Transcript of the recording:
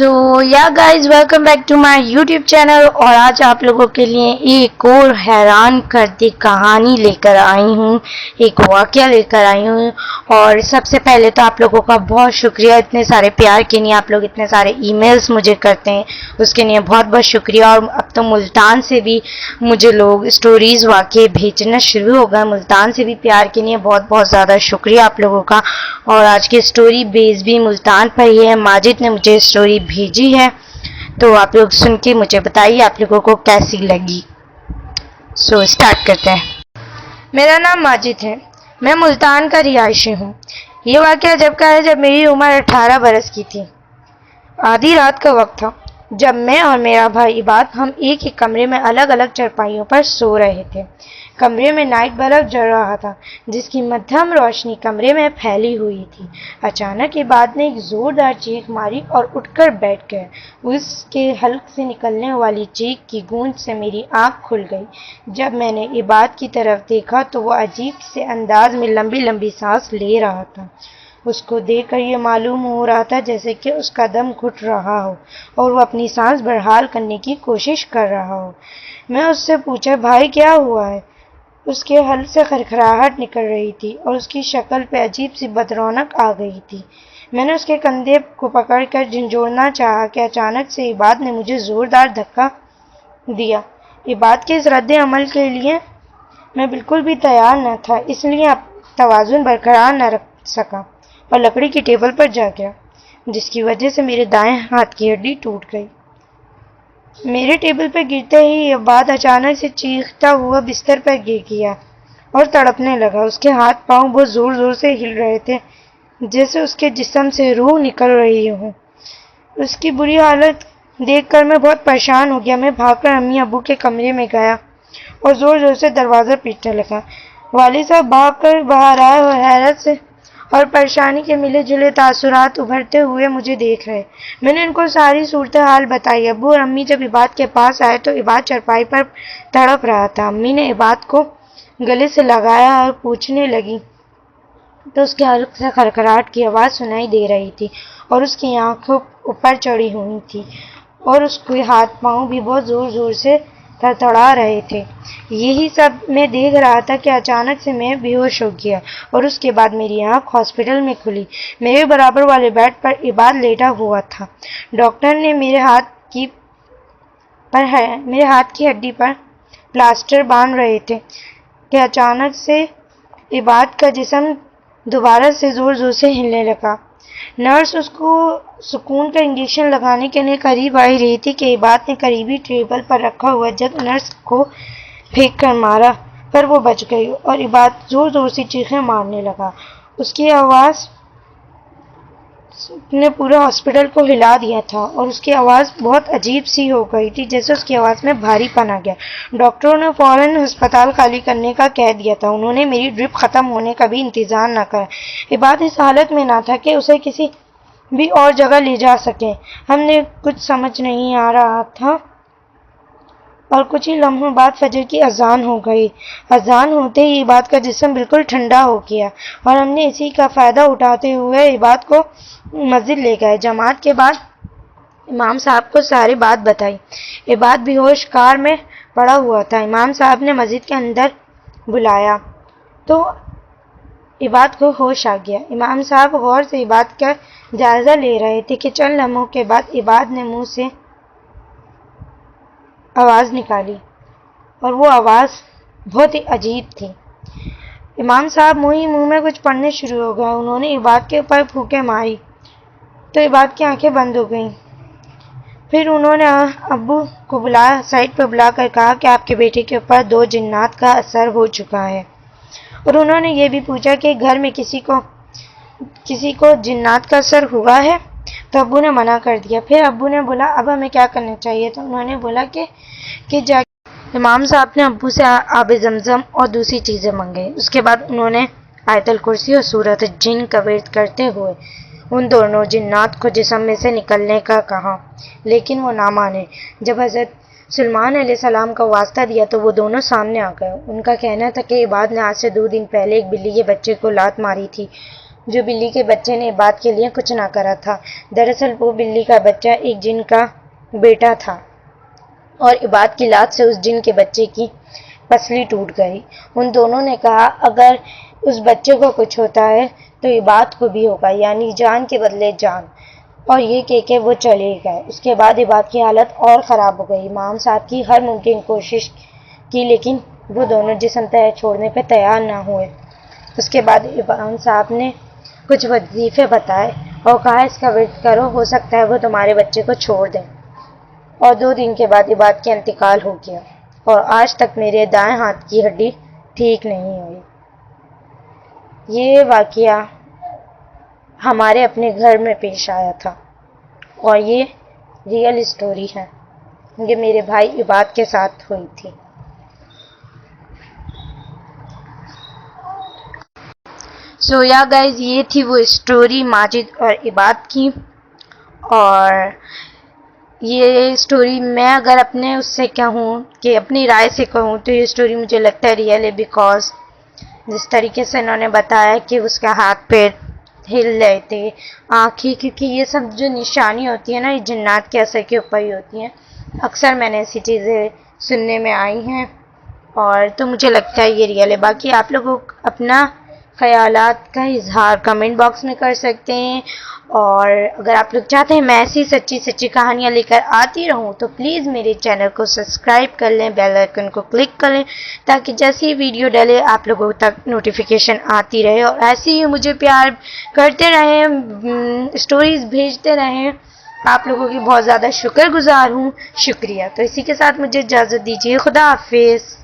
So yeah guys welcome back to my YouTube channel. और आज आप लोगों के लिए एक और हैरान करती कहानी लेकर आई हूँ, एक वाकया लेकर आई हूँ। और सबसे पहले तो आप लोगों का बहुत शुक्रिया इतने सारे प्यार के लिए। आप लोग इतने सारे ईमेल्स मुझे करते हैं, उसके लिए बहुत बहुत शुक्रिया। और अब तो मुल्तान से भी मुझे लोग स्टोरीज वाकये भेजना शुरू हो गए। मुल्तान से भी प्यार के लिए बहुत बहुत ज़्यादा शुक्रिया आप लोगों का। और आज की स्टोरी बेस भी मुल्तान पर ही है। माजिद ने मुझे स्टोरी भेजी है, तो आप लोग सुन के मुझे बताइए आप लोगों को कैसी लगी। सो स्टार्ट करते हैं। मेरा नाम माजिद है, मैं मुल्तान का रिहायशी हूँ। ये वाकया जब का है जब मेरी उम्र 18 बरस की थी। आधी रात का वक्त था जब मैं और मेरा भाई इबाद हम एक ही कमरे में अलग अलग चरपाइयों पर सो रहे थे। कमरे में नाइट बल्ब जल रहा था, जिसकी मध्यम रोशनी कमरे में फैली हुई थी। अचानक इबाद ने एक जोरदार चीख मारी और उठकर बैठ गए। उसके हल्क से निकलने वाली चीख की गूंज से मेरी आंख खुल गई। जब मैंने इबाद की तरफ देखा तो वो अजीब से अंदाज में लंबी लंबी सांस ले रहा था। उसको देखकर ये मालूम हो रहा था जैसे कि उसका दम घुट रहा हो और वो अपनी सांस बहाल करने की कोशिश कर रहा हो। मैं उससे पूछा, भाई क्या हुआ है? उसके हल से खरखराहट निकल रही थी और उसकी शक्ल पे अजीब सी बदरौनक आ गई थी। मैंने उसके कंधे को पकड़कर झंझोड़ना चाहा कि अचानक से इबाद ने मुझे जोरदार धक्का दिया। इबाद के इस रद्द अमल के लिए मैं बिल्कुल भी तैयार न था, इसलिए अब तवाज़ुन बरकरार न रख सका और लकड़ी की टेबल पर जा गिरा, जिसकी वजह से मेरे दाएं हाथ की हड्डी टूट गई। मेरे टेबल पर गिरते ही इबाद अचानक से चीखता हुआ बिस्तर पर गिर गया और तड़पने लगा। उसके हाथ पांव बहुत जोर जोर से हिल रहे थे, जैसे उसके जिस्म से रूह निकल रही हो। उसकी बुरी हालत देखकर मैं बहुत परेशान हो गया। मैं भागकर अम्मी अब्बू के कमरे में गया और जोर जोर से दरवाज़ा पीटने लगा। वालिद साहब भागकर बाहर आए और हैरत से और परेशानी के मिले जुले तासुरात उभरते हुए मुझे देख रहे। मैंने उनको सारी सूरत हाल बताई। अब्बू और अम्मी जब इबाद के पास आए तो इबाद चरपाई पर तड़प रहा था। अम्मी ने इबाद को गले से लगाया और पूछने लगी तो उसके हल्क से खरखराहट की आवाज़ सुनाई दे रही थी और उसकी आंखों ऊपर चढ़ी हुई थी और उसके हाथ पांव भी बहुत जोर जोर से थरथरा रहे थे। यही सब मैं देख रहा था कि अचानक से मैं बेहोश हो गया और उसके बाद मेरी आंख हॉस्पिटल में खुली। मेरे बराबर वाले बेड पर इबाद लेटा हुआ था। डॉक्टर ने मेरे हाथ की हड्डी पर प्लास्टर बांध रहे थे कि अचानक से इबाद का जिस्म दोबारा से जोर जोर से हिलने लगा। नर्स उसको सुकून का इंजेक्शन लगाने के लिए करीब आई रही थी कि इबाद ने करीबी टेबल पर रखा हुआ जग नर्स को फेंक कर मारा, पर वो बच गई और इबाद जोर जोर से चीखें मारने लगा। उसकी आवाज़ ने पूरे हॉस्पिटल को हिला दिया था और उसकी आवाज़ बहुत अजीब सी हो गई थी, जैसे उसकी आवाज़ में भारीपन आ गया। डॉक्टरों ने फौरन अस्पताल खाली करने का कह दिया था। उन्होंने मेरी ड्रिप ख़त्म होने का भी इंतज़ार न करा। इबाद इस हालत में ना था कि उसे किसी भी और जगह ले जा सके। हमने कुछ समझ नहीं आ रहा था और कुछ ही लम्हों बाद फजर की अजान हो गई। अजान होते ही इबाद का जिस्म बिल्कुल ठंडा हो गया और हमने इसी का फ़ायदा उठाते हुए इबाद को मस्जिद ले गए। जमात के बाद इमाम साहब को सारी बात बताई। इबाद बेहोश कार में पड़ा हुआ था। इमाम साहब ने मस्जिद के अंदर बुलाया तो इबाद को होश आ गया। इमाम साहब गौर से इबाद का जायज़ा ले रहे थे कि चंद लम्हों के बाद इबाद ने मुंह से आवाज़ निकाली और वो आवाज़ बहुत ही अजीब थी। इमाम साहब मुंह में कुछ पढ़ने शुरू हो गए। उन्होंने इबाद के ऊपर फूंके मारी तो इबाद की आंखें बंद हो गईं। फिर उन्होंने अब्बू को बुलाया, साइड पर बुलाकर कहा कि आपके बेटे के ऊपर 2 जिन्नात का असर हो चुका है। और उन्होंने ये भी पूछा कि घर में किसी को जिन्नात का असर हुआ है, तो अब्बू ने मना कर दिया। फिर अब्बू ने बोला अब हमें क्या करना चाहिए, तो उन्होंने बोला कि जा इमाम साहब ने अब्बू से आब ज़मज़म और दूसरी चीज़ें मंगाई। उसके बाद उन्होंने आयतल कुर्सी और सूरत जिन का विर्द करते हुए उन दोनों जिन्नात को जिस्म में से निकलने का कहा, लेकिन वो ना माने। जब हज़रत सुलेमान अलैहिस्सलाम का वास्ता दिया तो वो दोनों सामने आ गए। उनका कहना था कि इबाद ने आज से 2 दिन पहले एक बिल्ली के बच्चे को लात मारी थी جو بلی کے بچے نے عباد کے لیے کچھ نہ کرا تھا۔ دراصل وہ بلی کا بچہ ایک جن کا بیٹا تھا اور عباد کی لات سے اس جن کے بچے کی پسلی ٹوٹ گئی۔ ان دونوں نے کہا اگر اس بچے کو کچھ ہوتا ہے تو عباد کو بھی ہوگا، یعنی جان کے بدلے جان، اور یہ کہہ کے وہ چلے گئے۔ اس کے بعد عباد کی حالت اور خراب ہو گئی۔ امام صاحب کی ہر ممکن کوشش کی لیکن وہ دونوں جسم چھوڑنے پہ تیار نہ ہوئے۔ اس کے بعد امام صاحب نے کچھ وظیفے بتائے اور کہا اس کا ورد کرو، ہو سکتا ہے وہ تمہارے بچے کو چھوڑ دیں۔ اور 2 دن کے بعد عباد کا انتقال ہو گیا اور آج تک میرے دائیں ہاتھ کی ہڈی ٹھیک نہیں ہوئی۔ یہ واقعہ ہمارے اپنے گھر میں پیش آیا تھا اور یہ ریئل اسٹوری ہے، یہ میرے بھائی عباد کے ساتھ ہوئی تھی۔ سو یا گائز، یہ تھی وہ اسٹوری ماجد اور عباد کی، اور یہ اسٹوری میں اگر اپنے اس سے کہوں کہ اپنی رائے سے کہوں تو یہ اسٹوری مجھے لگتا ہے ریئل ہے، بیکاز جس طریقے سے انہوں نے بتایا کہ اس کا ہاتھ پیر ہل رہے تھے، آنکھیں، کیونکہ یہ سب جو نشانی ہوتی ہیں نا، یہ جنات کے اثر کے اوپر ہی ہوتی ہیں۔ اکثر میں نے ایسی چیزیں سننے میں آئی ہیں اور تو مجھے لگتا ہے یہ ریئل ہے۔ باقی آپ لوگوں اپنا خیالات کا اظہار کمنٹ باکس میں کر سکتے ہیں، اور اگر آپ لوگ چاہتے ہیں میں ایسی سچی کہانیاں لے کر آتی رہوں تو پلیز میرے چینل کو سبسکرائب کر لیں، بیل آئیکن کو کلک کر لیں تاکہ جیسی ویڈیو ڈلے آپ لوگوں تک نوٹیفیکیشن آتی رہے، اور ایسے ہی مجھے پیار کرتے رہیں، اسٹوریز بھیجتے رہیں۔ آپ لوگوں کی بہت زیادہ شکر گزار ہوں، شکریہ۔ تو اسی کے ساتھ مجھے اجازت دیجیے، خدا حافظ۔